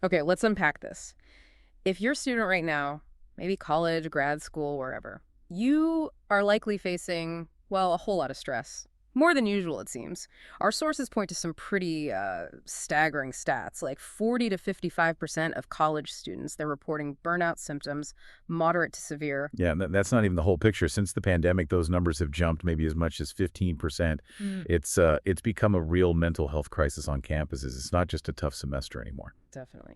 Okay, let's unpack this. If you're a student right now, maybe college, grad school, wherever, you are likely facing, well, a whole lot of stress. More than usual, it seems. Our sources point to some pretty staggering stats, like 40 to 55% of college students, they're reporting burnout symptoms, moderate to severe. Yeah, and that's not even the whole picture. Since the pandemic, those numbers have jumped maybe as much as 15%. Mm. It's become a real mental health crisis on campuses. It's not just a tough semester anymore. Definitely.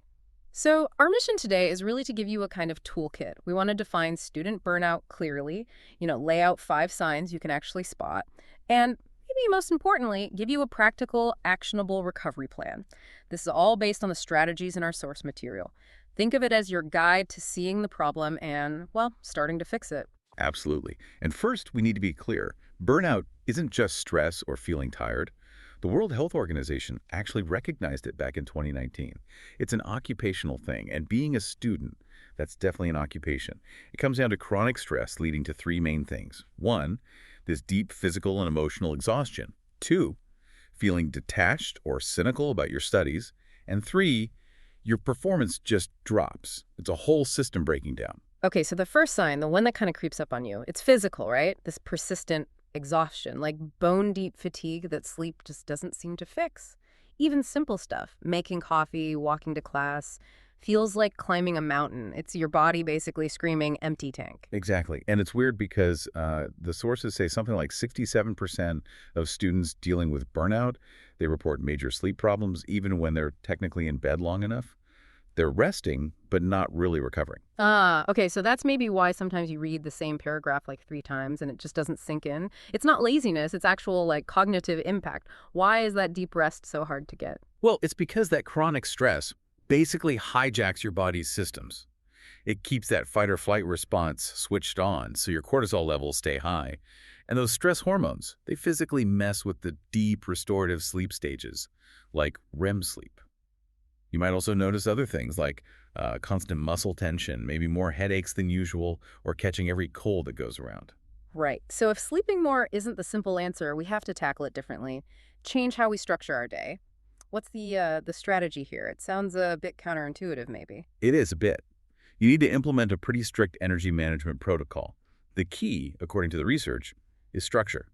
So, our mission today is really to give you a kind of toolkit. We want to define student burnout clearly, lay out 5 signs you can actually spot, and maybe most importantly, give you a practical, actionable recovery plan. This is all based on the strategies in our source material. Think of it as your guide to seeing the problem and, well, starting to fix it. Absolutely. And first, we need to be clear. Burnout isn't just stress or feeling tired. The World Health Organization actually recognized it back in 2019. It's an occupational thing, and being a student, that's definitely an occupation. It comes down to chronic stress leading to 3 main things. 1, this deep physical and emotional exhaustion. 2, feeling detached or cynical about your studies. And 3, your performance just drops. It's a whole system breaking down. Okay, so the first sign, the one that kind of creeps up on you, it's physical, right? This persistent exhaustion, like bone-deep fatigue that sleep just doesn't seem to fix. Even simple stuff, making coffee, walking to class, feels like climbing a mountain. It's your body basically screaming, empty tank. Exactly. And it's weird because the sources say something like 67% of students dealing with burnout, they report major sleep problems even when they're technically in bed long enough. They're resting, but not really recovering. Ah, okay, so that's maybe why sometimes you read the same paragraph like 3 times and it just doesn't sink in. It's not laziness, it's actual like cognitive impact. Why is that deep rest so hard to get? Well, it's because that chronic stress basically hijacks your body's systems. It keeps that fight or flight response switched on so your cortisol levels stay high. And those stress hormones, they physically mess with the deep restorative sleep stages, like REM sleep. You might also notice other things like constant muscle tension, maybe more headaches than usual, or catching every cold that goes around. Right. So if sleeping more isn't the simple answer, we have to tackle it differently. Change how we structure our day. What's the strategy here? It sounds a bit counterintuitive, maybe. It is a bit. You need to implement a pretty strict energy management protocol. The key, according to the research, is structure.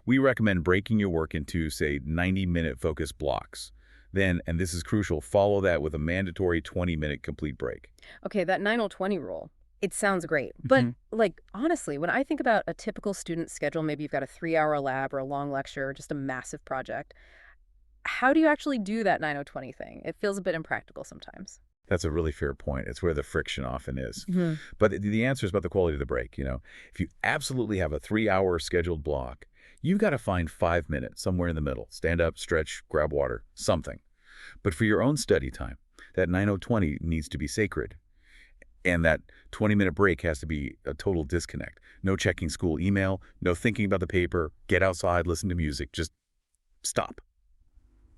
We recommend breaking your work into, say, 90-minute focus blocks. Then, and this is crucial, follow that with a mandatory 20-minute complete break. Okay, that 90-20 rule. It sounds great. But, like, honestly, when I think about a typical student schedule, maybe you've got a 3-hour lab or a long lecture, or just a massive project, how do you actually do that 90-20 thing? It feels a bit impractical sometimes. That's a really fair point. It's where the friction often is. Hmm. But the answer is about the quality of the break. If you absolutely have a 3-hour scheduled block, you've got to find 5 minutes somewhere in the middle. Stand up, stretch, grab water, something. But for your own study time, that 90-20 needs to be sacred. And that 20-minute break has to be a total disconnect. No checking school email, no thinking about the paper, get outside, listen to music, just stop.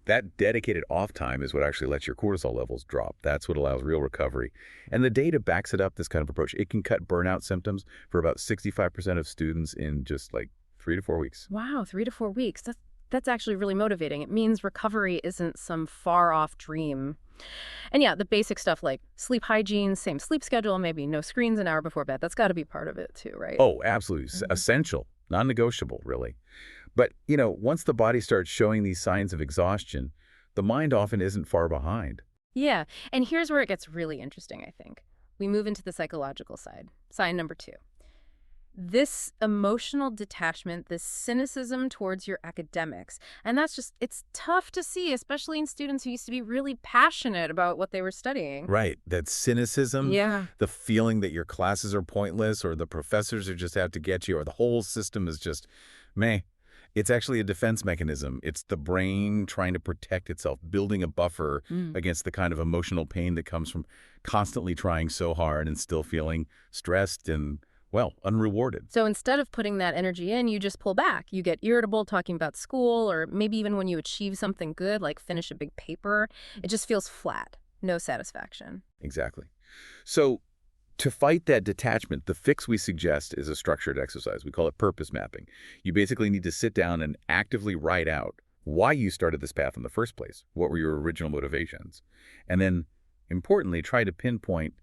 That dedicated off time is what actually lets your cortisol levels drop. That's what allows real recovery. And the data backs it up, this kind of approach. It can cut burnout symptoms for about 65% of students in just like 3 to 4 weeks. Wow, 3 to 4 weeks. That's actually really motivating. It means recovery isn't some far-off dream. And yeah, the basic stuff like sleep hygiene, same sleep schedule, maybe no screens an hour before bed. That's got to be part of it too, right? Oh, absolutely. Essential, non-negotiable, really. But, once the body starts showing these signs of exhaustion, the mind often isn't far behind. Yeah, and here's where it gets really interesting, I think. We move into the psychological side. Sign number 2. This emotional detachment, this cynicism towards your academics. And it's tough to see, especially in students who used to be really passionate about what they were studying. Right. That cynicism, Yeah. the feeling that your classes are pointless or the professors are just out to get you or the whole system is just meh. It's actually a defense mechanism. It's the brain trying to protect itself, building a buffer against the kind of emotional pain that comes from constantly trying so hard and still feeling stressed and, well, unrewarded. So instead of putting that energy in, you just pull back. You get irritable talking about school, or maybe even when you achieve something good, like finish a big paper, it just feels flat. No satisfaction. Exactly. So to fight that detachment, the fix we suggest is a structured exercise. We call it purpose mapping. You basically need to sit down and actively write out why you started this path in the first place. What were your original motivations? And then Importantly, try to pinpoint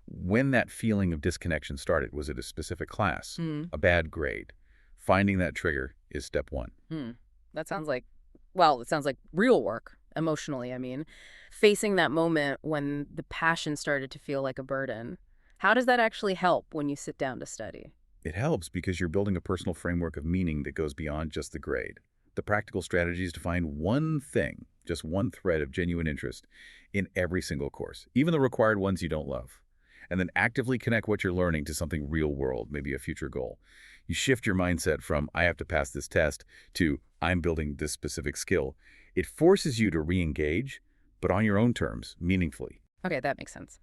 when that feeling of disconnection started. Was it a specific class, Hmm. a bad grade? Finding that trigger is step one. Hmm. That sounds like, well, it sounds like real work, emotionally, I mean. Facing that moment when the passion started to feel like a burden. How does that actually help when you sit down to study? It helps because you're building a personal framework of meaning that goes beyond just the grade. The practical strategy is to find one thing, just one thread of genuine interest in every single course, even the required ones you don't love. And then actively connect what you're learning to something real world, maybe a future goal. You shift your mindset from, I have to pass this test, to, I'm building this specific skill. It forces you to re-engage, but on your own terms, meaningfully. Okay, that makes sense.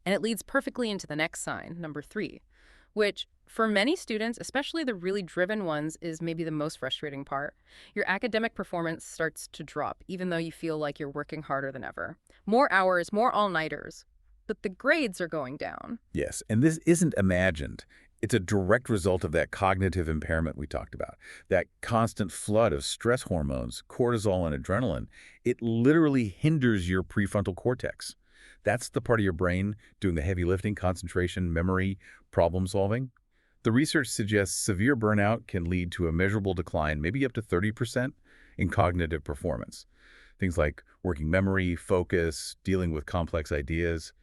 And it leads perfectly into the next sign, number 3, which for many students, especially the really driven ones, is maybe the most frustrating part. Your academic performance starts to drop, even though you feel like you're working harder than ever. More hours, more all-nighters, but the grades are going down. Yes, and this isn't imagined. It's a direct result of that cognitive impairment we talked about, that constant flood of stress hormones, cortisol and adrenaline. It literally hinders your prefrontal cortex. That's the part of your brain doing the heavy lifting, concentration, memory, problem solving. The research suggests severe burnout can lead to a measurable decline, maybe up to 30% in cognitive performance. Things like working memory, focus, dealing with complex ideas,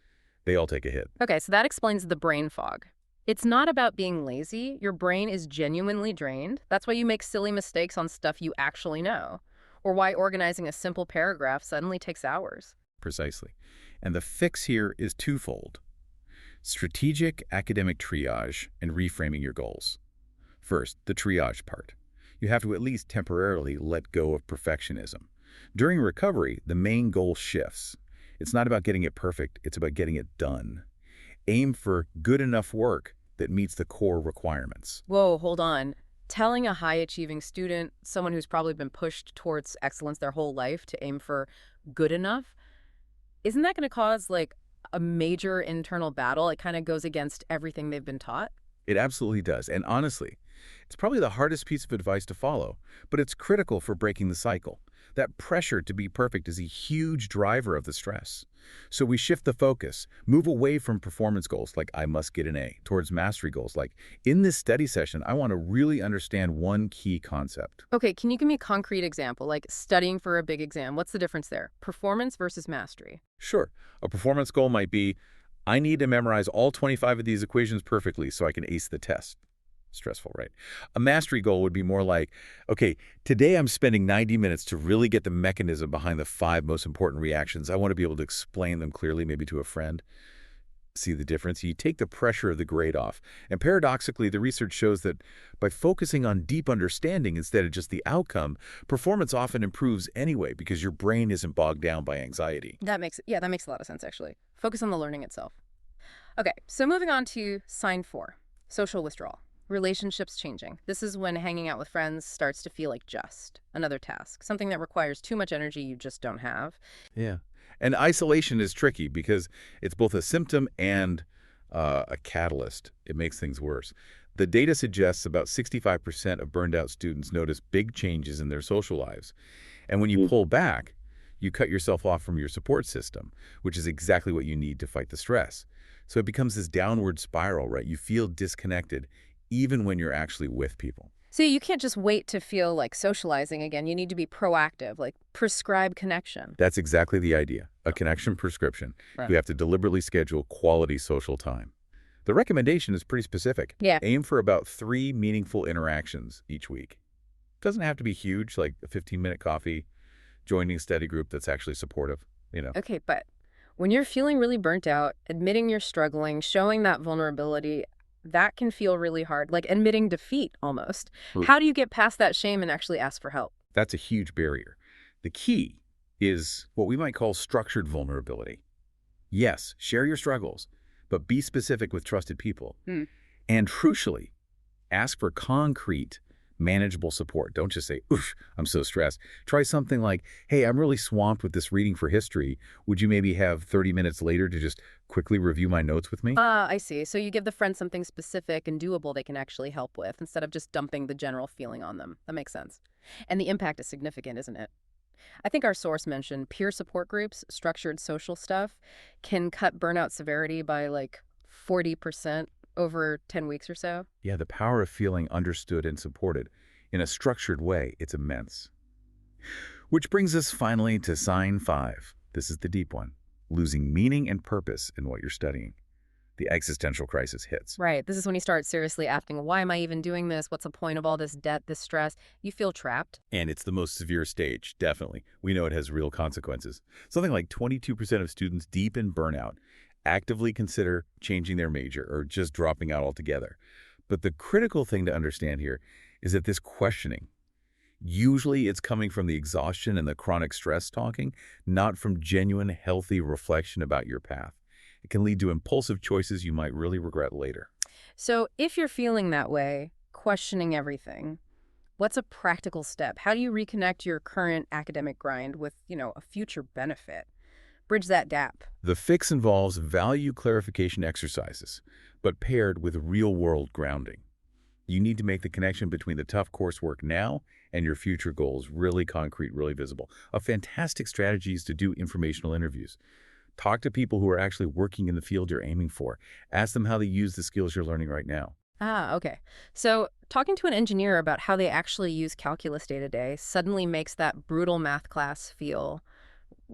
they all take a hit. Okay, so that explains the brain fog. It's not about being lazy. Your brain is genuinely drained. That's why you make silly mistakes on stuff you actually know, or why organizing a simple paragraph suddenly takes hours. Precisely. And the fix here is twofold: strategic academic triage and reframing your goals. First, the triage part. You have to at least temporarily let go of perfectionism. During recovery, the main goal shifts. It's not about getting it perfect, it's about getting it done. Aim for good enough work that meets the core requirements. Whoa, hold on. Telling a high-achieving student, someone who's probably been pushed towards excellence their whole life, to aim for good enough, isn't that going to cause, like, a major internal battle? It kind of goes against everything they've been taught. It absolutely does. And honestly, it's probably the hardest piece of advice to follow, but it's critical for breaking the cycle. That pressure to be perfect is a huge driver of the stress. So we shift the focus, move away from performance goals like I must get an A, towards mastery goals like in this study session, I want to really understand one key concept. Okay, can you give me a concrete example, like studying for a big exam? What's the difference there? Performance versus mastery. Sure, a performance goal might be I need to memorize all 25 of these equations perfectly so I can ace the test. Stressful, right? A mastery goal would be more like, okay, today I'm spending 90 minutes to really get the mechanism behind the 5 most important reactions. I want to be able to explain them clearly, maybe to a friend. See the difference? You take the pressure of the grade off. And paradoxically, the research shows that by focusing on deep understanding instead of just the outcome, performance often improves anyway because your brain isn't bogged down by anxiety. That makes a lot of sense, actually. Focus on the learning itself. Okay, so moving on to sign 4, social withdrawal. Relationships changing. This is when hanging out with friends starts to feel like just another task, something that requires too much energy you just don't have. Yeah. And isolation is tricky because it's both a symptom and a catalyst. It makes things worse. The data suggests about 65% of burned out students notice big changes in their social lives. And when you pull back, you cut yourself off from your support system, which is exactly what you need to fight the stress. So it becomes this downward spiral, right? You feel disconnected even when you're actually with people. So you can't just wait to feel like socializing again. You need to be proactive, like prescribe connection. That's exactly the idea, a connection prescription. Right. You have to deliberately schedule quality social time. The recommendation is pretty specific. Yeah. Aim for about 3 meaningful interactions each week. Doesn't have to be huge, like a 15-minute coffee, joining a study group that's actually supportive. Okay, but when you're feeling really burnt out, admitting you're struggling, showing that vulnerability, that can feel really hard, like admitting defeat almost. Hmm. How do you get past that shame and actually ask for help? That's a huge barrier. The key is what we might call structured vulnerability. Yes, share your struggles, but be specific with trusted people. And crucially, ask for concrete, manageable support. Don't just say, oof, I'm so stressed. Try something like, hey, I'm really swamped with this reading for history. Would you maybe have 30 minutes later to just quickly review my notes with me? I see. So you give the friend something specific and doable they can actually help with instead of just dumping the general feeling on them. That makes sense. And the impact is significant, isn't it? I think our source mentioned peer support groups, structured social stuff, can cut burnout severity by like 40% over 10 weeks or so. Yeah, the power of feeling understood and supported in a structured way, it's immense. Which brings us finally to sign 5. This is the deep one. Losing meaning and purpose in what you're studying. The existential crisis hits. Right. This is when you start seriously asking, why am I even doing this? What's the point of all this debt, this stress? You feel trapped. And it's the most severe stage, definitely. We know it has real consequences. Something like 22% of students deep in burnout actively consider changing their major or just dropping out altogether. But the critical thing to understand here is that this questioning, usually it's coming from the exhaustion and the chronic stress talking, not from genuine, healthy reflection about your path. It can lead to impulsive choices you might really regret later. So if you're feeling that way, questioning everything, what's a practical step? How do you reconnect your current academic grind with, a future benefit? Bridge that gap. The fix involves value clarification exercises, but paired with real-world grounding. You need to make the connection between the tough coursework now and your future goals really concrete, really visible. A fantastic strategy is to do informational interviews. Talk to people who are actually working in the field you're aiming for. Ask them how they use the skills you're learning right now. Ah, okay. So talking to an engineer about how they actually use calculus day to day suddenly makes that brutal math class feel,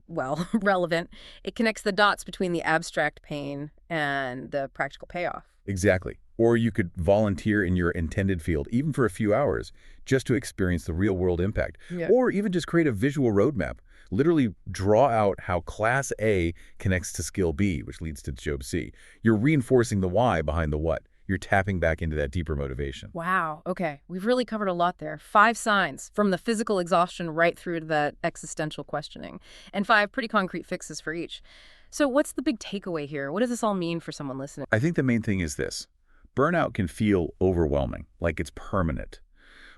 well, relevant. It connects the dots between the abstract pain and the practical payoff. Exactly. Or you could volunteer in your intended field, even for a few hours, just to experience the real-world impact. Yeah. Or even just create a visual roadmap. Literally draw out how Class A connects to Skill B, which leads to Job C. You're reinforcing the why behind the what. You're tapping back into that deeper motivation. Wow. Okay. We've really covered a lot there. 5 signs, from the physical exhaustion right through to that existential questioning, and 5 pretty concrete fixes for each. So what's the big takeaway here? What does this all mean for someone listening? I think the main thing is this. Burnout can feel overwhelming, like it's permanent.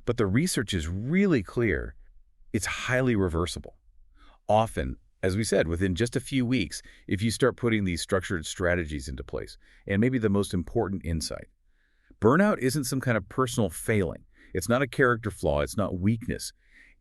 But the research is really clear. It's highly reversible. Often, as we said, within just a few weeks, if you start putting these structured strategies into place, and maybe the most important insight, burnout isn't some kind of personal failing. It's not a character flaw. It's not weakness.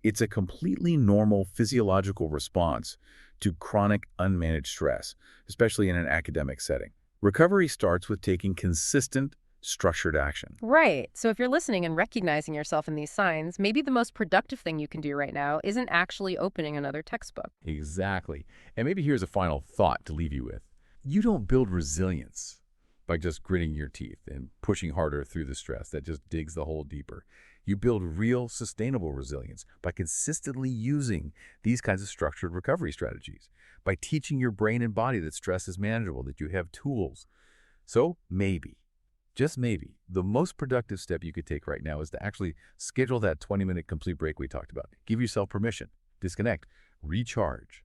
It's a completely normal physiological response to chronic unmanaged stress, especially in an academic setting. Recovery starts with taking consistent, structured action. Right. So if you're listening and recognizing yourself in these signs, maybe the most productive thing you can do right now isn't actually opening another textbook. Exactly. And maybe here's a final thought to leave you with. You don't build resilience by just gritting your teeth and pushing harder through the stress that just digs the hole deeper. You build real, sustainable resilience by consistently using these kinds of structured recovery strategies, by teaching your brain and body that stress is manageable, that you have tools. So maybe, just maybe, the most productive step you could take right now is to actually schedule that 20-minute complete break we talked about. Give yourself permission, disconnect, recharge.